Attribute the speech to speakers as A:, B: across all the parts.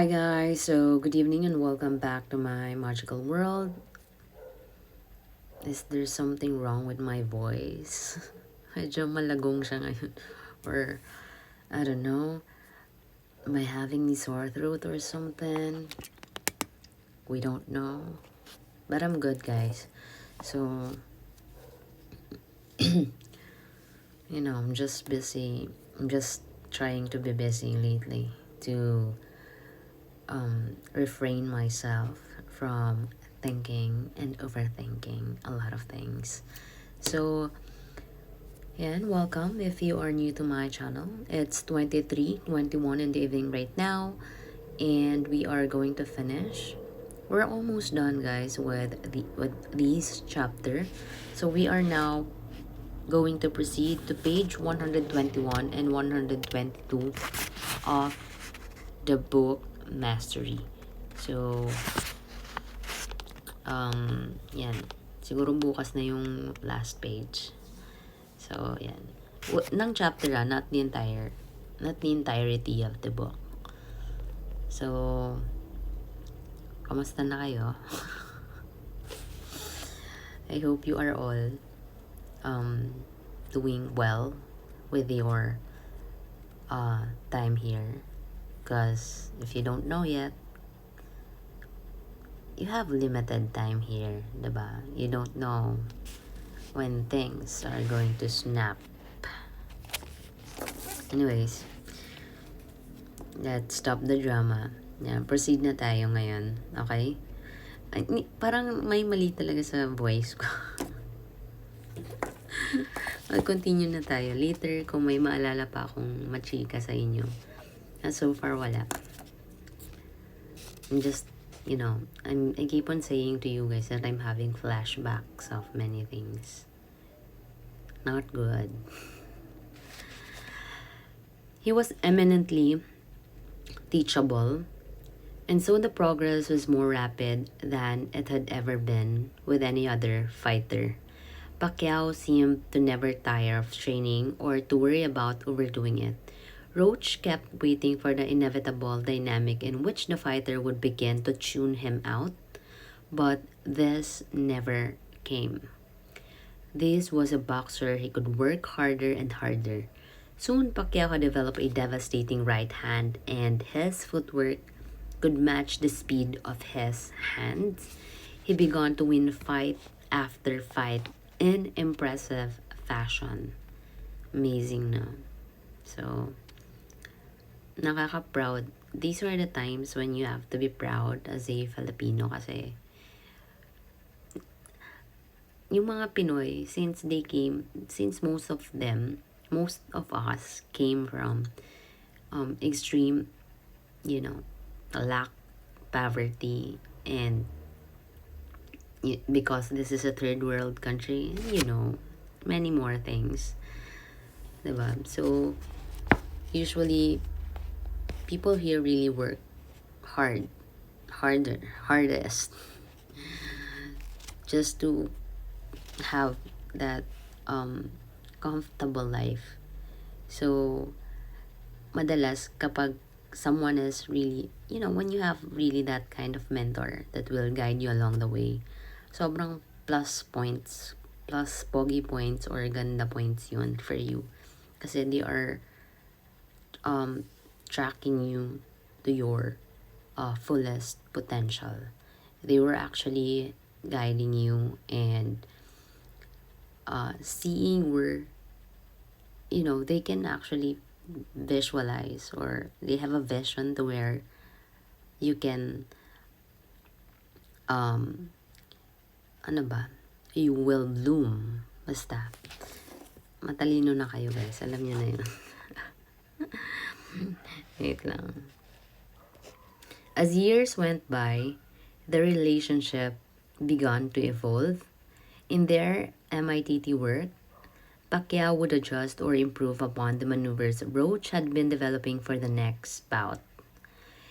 A: Hi guys, so good evening and welcome back to my magical world. Is there something wrong with my voice? Medyo malagong siya ngayon. Or, I don't know, am I having a sore throat or something? We don't know. But I'm good guys. So, I'm just busy. I'm just trying to be busy lately to refrain myself from thinking and overthinking a lot of things. So, and welcome if you are new to my channel. It's 23:21 in the evening right now, and we are going to finish. We're almost done, guys, with these chapter. So we are now going to proceed to page 121 and 122 of the book Mastery. So, yan. Siguro bukas na yung last page. So, yan. Ng chapter not the entirety of the book. So, kamusta na kayo? I hope you are all doing well with your time here. Because if you don't know yet, you have limited time here, diba? You don't know when things are going to snap. Anyways, let's stop the drama. Yeah, proceed na tayo ngayon. Okay? Ay, parang may mali talaga sa voice ko. Mag-continue na tayo. Later, kung may maalala pa akong machika sa inyo. So far, wala. I'm just, I keep on saying to you guys that I'm having flashbacks of many things. Not good. He was eminently teachable, and so the progress was more rapid than it had ever been with any other fighter. Pacquiao seemed to never tire of training or to worry about overdoing it. Roach kept waiting for the inevitable dynamic in which the fighter would begin to tune him out, but this never came. This was a boxer he could work harder and harder. Soon, Pacquiao had developed a devastating right hand, and his footwork could match the speed of his hands. He began to win fight after fight in impressive fashion. Amazing, no? So, nakaka-proud. These are the times when you have to be proud as a Filipino kasi yung mga Pinoy, since most of us came from extreme, lack, poverty, and because this is a third world country, many more things. Diba? So, usually, people here really work hardest, just to have that comfortable life. So, madalas kapag someone is really, when you have really that kind of mentor that will guide you along the way, sobrang plus pogi points or ganda points yun for you. Kasi they are tracking you to your fullest potential. They were actually guiding you and seeing where, they can actually visualize, or they have a vision to where you can ano ba, you will bloom. Basta, matalino na kayo guys. Alam niyo na yun. Wait lang. As years went by, the relationship began to evolve. In their MITT work, Pacquiao would adjust or improve upon the maneuvers Roach had been developing for the next bout.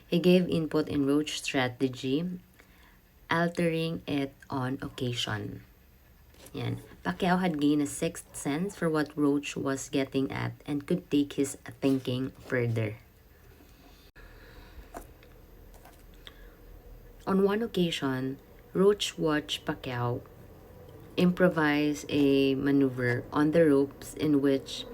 A: He gave input in Roach's strategy, altering it on occasion. Yan. Pacquiao had gained a sixth sense for what Roach was getting at and could take his thinking further. On one occasion, Roach watched Pacquiao improvise a maneuver on the ropes in which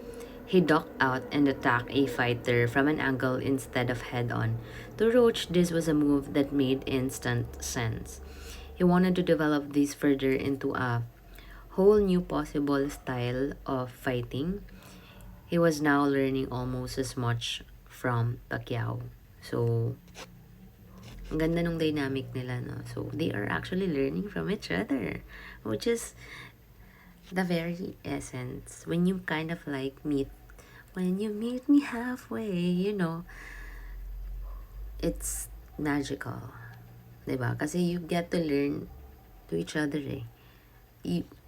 A: he ducked out and attacked a fighter from an angle instead of head on. To Roach, this was a move that made instant sense. He wanted to develop this further into a whole new possible style of fighting. He was now learning almost as much from Pacquiao. So, ang ganda nung dynamic nila, no? So, they are actually learning from each other, which is the very essence. When you kind of like when you meet me halfway, it's magical. Diba? Kasi you get to learn to each other eh.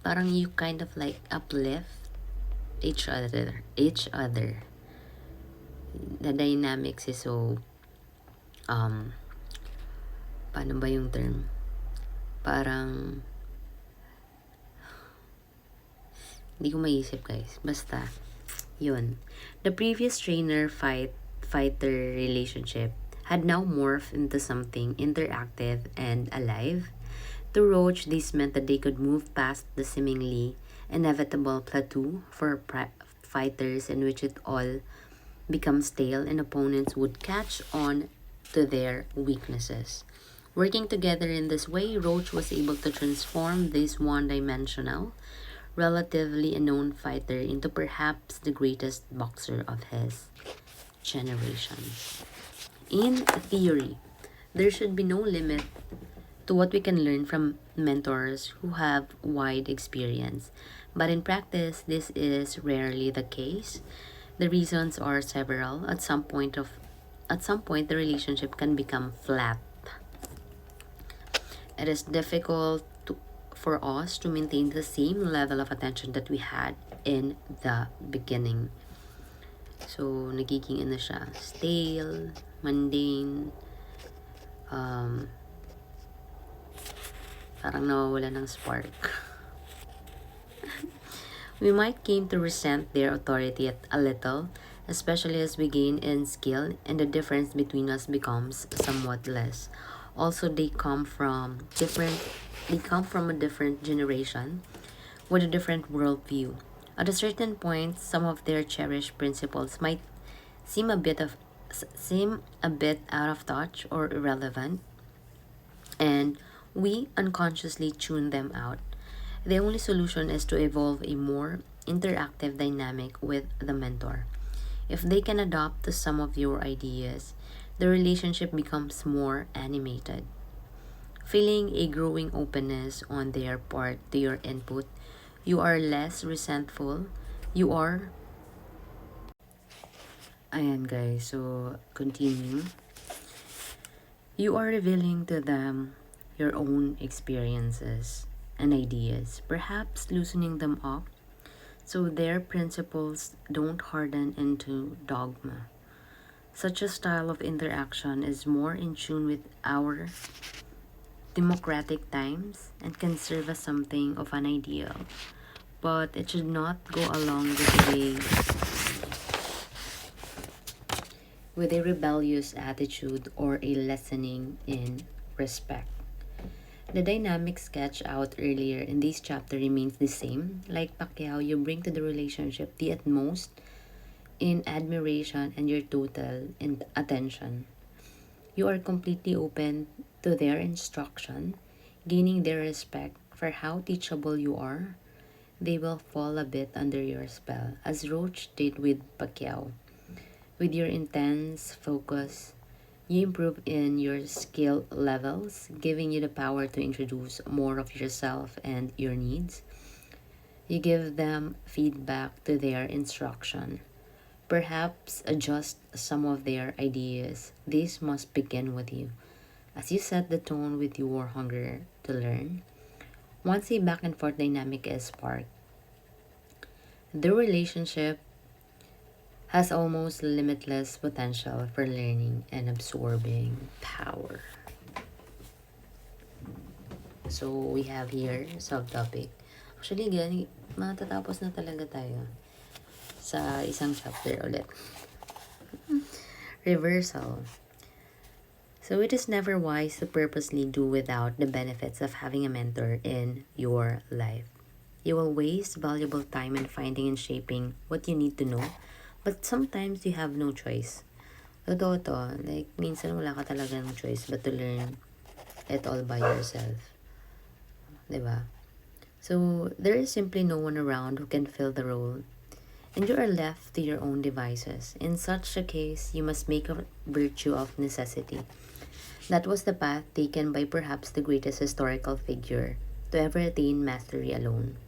A: Parang you kind of like uplift each other. The dynamics is so, paano ba yung term? Parang, hindi ko maisip guys. Basta, yun. The previous trainer-fighter relationship had now morphed into something interactive and alive. To Roach, this meant that they could move past the seemingly inevitable plateau for fighters in which it all becomes stale and opponents would catch on to their weaknesses. Working together in this way, Roach was able to transform this one-dimensional, relatively unknown fighter into perhaps the greatest boxer of his generation. In theory, there should be no limit to what we can learn from mentors who have wide experience. But in practice, this is rarely the case. The reasons are several. At some point, the relationship can become flat. It is difficult for us to maintain the same level of attention that we had in the beginning. So, nagiging siya, stale, mundane, parang nawawala ng spark. We might came to resent their authority a little, especially as we gain in skill and the difference between us becomes somewhat less. Also, they come from a different generation with a different worldview. At a certain point, some of their cherished principles might seem a bit out of touch or irrelevant, and we unconsciously tune them out. The only solution is to evolve a more interactive dynamic with the mentor. If they can adopt to some of your ideas, the relationship becomes more animated. Feeling a growing openness on their part to your input, you are less resentful. You are. Ayan guys, so continue. You are revealing to them your own experiences and ideas, perhaps loosening them up so their principles don't harden into dogma. Such a style of interaction is more in tune with our democratic times and can serve as something of an ideal, but it should not go along with a rebellious attitude or a lessening in respect. The dynamic sketched out earlier in this chapter remains the same. Like Pacquiao, you bring to the relationship the utmost in admiration and your total in attention. You are completely open to their instruction, gaining their respect for how teachable you are. They will fall a bit under your spell, as Roach did with Pacquiao. With your intense focus, you improve in your skill levels, giving you the power to introduce more of yourself and your needs. You give them feedback to their instruction. Perhaps adjust some of their ideas. This must begin with you, as you set the tone with your hunger to learn. Once a back and forth dynamic is sparked, the relationship has almost limitless potential for learning and absorbing power. So, we have here subtopic. Actually, matatapos na talaga tayo sa isang chapter ulit. Reversal. So it is never wise to purposely do without the benefits of having a mentor in your life. You will waste valuable time in finding and shaping what you need to know, but sometimes you have no choice. Totoo to, like, minsan wala ka talagang choice but to learn it all by yourself. Diba? So, there is simply no one around who can fill the role, and you are left to your own devices. In such a case, you must make a virtue of necessity. That was the path taken by perhaps the greatest historical figure to ever attain mastery alone,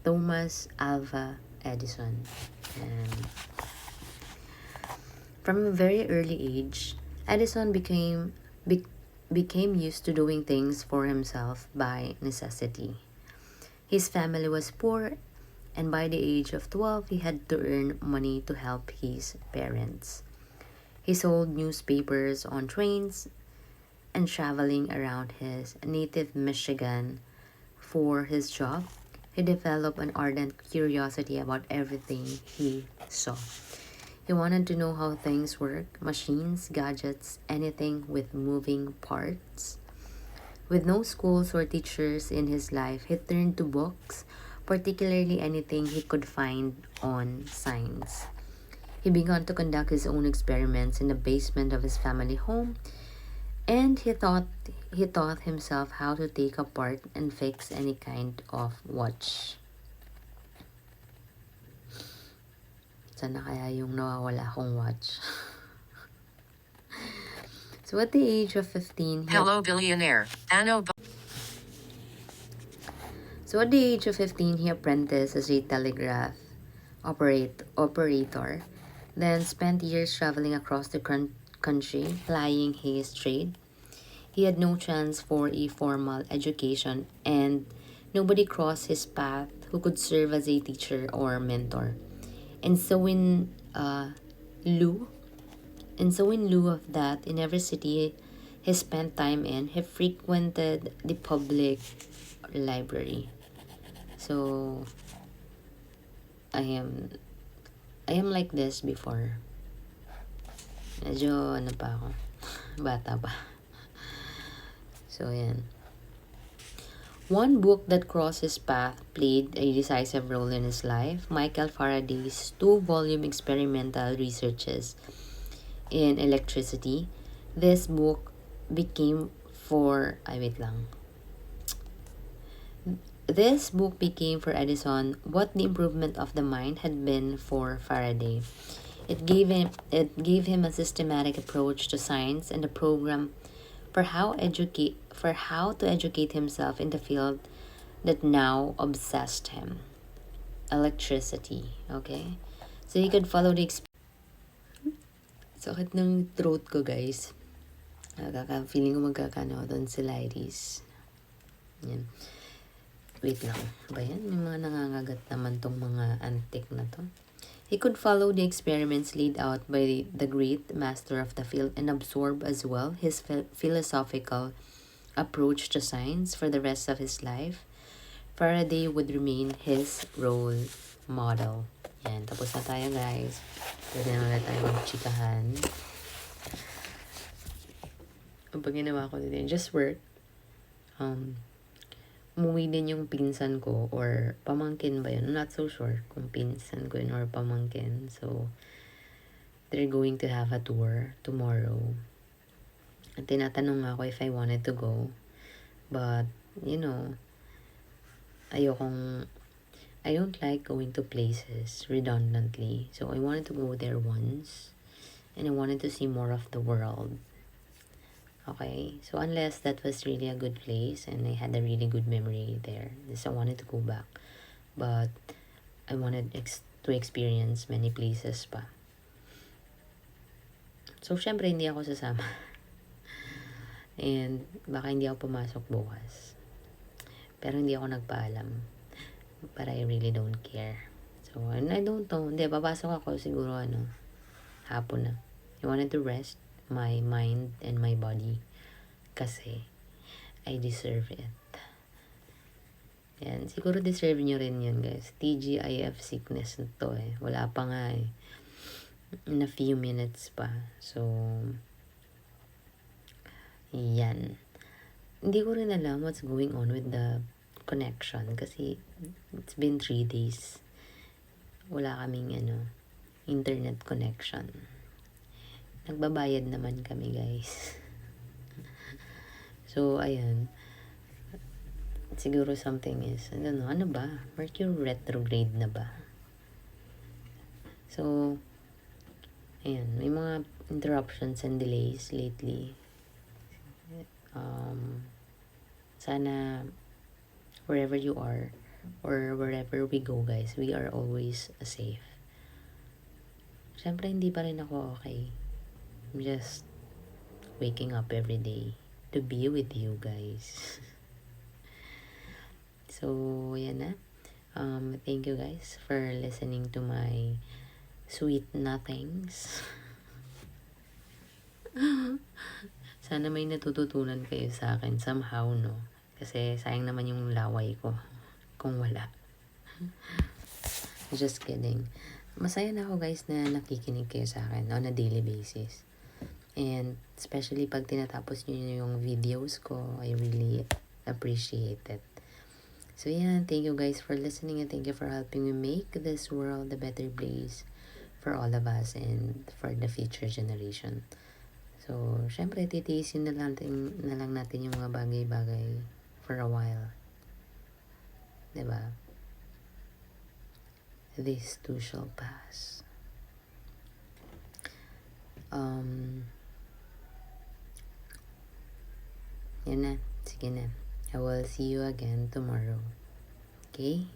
A: Thomas Alva Edison. And from a very early age, Edison became used to doing things for himself by necessity. His family was poor, and by the age of 12, he had to earn money to help his parents. He sold newspapers on trains and traveling around his native Michigan for his job. He developed an ardent curiosity about everything he saw. He wanted to know how things work, machines, gadgets, anything with moving parts. With no schools or teachers in his life, he turned to books, particularly anything he could find on science. He began to conduct his own experiments in the basement of his family home, and he taught himself how to take apart and fix any kind of watch. Sana kaya yung nawawala akong watch? So at the age of 15,
B: Hello, billionaire.
A: So at the age of 15, he apprenticed as a telegraph operator, then spent years traveling across the country plying his trade. He had no chance for a formal education, and nobody crossed his path who could serve as a teacher or mentor. And so lieu, in lieu of that, in every city he spent time in, he frequented the public library. So I am I am like this before. Medyo ano pa ako, bata pa. So yan. One book that crossed his path played a decisive role in his life, Michael Faraday's two-volume experimental researches in electricity. This book became for ay wait lang. This book became for Edison what the improvement of the mind had been for Faraday. It gave him a systematic approach to science and a program for how to educate himself in the field that now obsessed him, electricity. Okay, so he could follow the sakit ng throat ko, guys. Feeling ko magkakano tonsillitis. Yan. Wait lang. Ba yan? May mga nangangagat naman tong mga antik na to. He could follow the experiments laid out by the great master of the field and absorb as well his philosophical approach to science for the rest of his life. Faraday would remain his role model. Yan. Tapos na tayo, guys. Pwede na ulit tayo magchikahan. Ang pag ginawa ko din, just work. Umuwi din yung pinsan ko or pamangkin ba yun? I'm not so sure kung pinsan ko yun or pamangkin. So, they're going to have a tour tomorrow. At tinatanong ako if I wanted to go. But, I don't like going to places redundantly. So, I wanted to go there once. And I wanted to see more of the world. Okay, so unless that was really a good place and I had a really good memory there, so I wanted to go back. But I wanted to experience many places pa. So, syempre, hindi ako sasama. And baka hindi ako pumasok bukas. Pero hindi ako nagpaalam. But I really don't care. So, and I don't know. Hindi, papasok ako siguro hapon na. I wanted to rest my mind and my body kasi I deserve it. Yan, siguro deserve nyo rin yun, guys. TGIF sickness na to wala pa nga in a few minutes pa. So Yan. Hindi ko rin alam what's going on with the connection kasi it's been 3 days. Wala kaming internet connection. Nagbabayad naman kami, guys. So, ayan. Siguro something is, I don't know, ano ba? Mercury retrograde na ba? So, ayan, may mga interruptions and delays lately. Sana, wherever you are, or wherever we go, guys, we are always safe. Siyempre, hindi pa rin ako okay. I'm just waking up every day to be with you guys. So, yan na. Thank you guys for listening to my sweet nothings. Sana may natututunan kayo sa akin somehow, no? Kasi sayang naman yung laway ko kung wala. Just kidding. Masaya na ako guys na nakikinig kayo sa akin on a daily basis. And especially pag tinatapos nyo yung videos ko, I really appreciate it. So yeah, thank you guys for listening and thank you for helping me make this world a better place for all of us and for the future generation. So, syempre, titiisin na lang natin yung mga bagay-bagay for a while. Diba? This too shall pass. Yan na. Sige na. I will see you again tomorrow. Okay?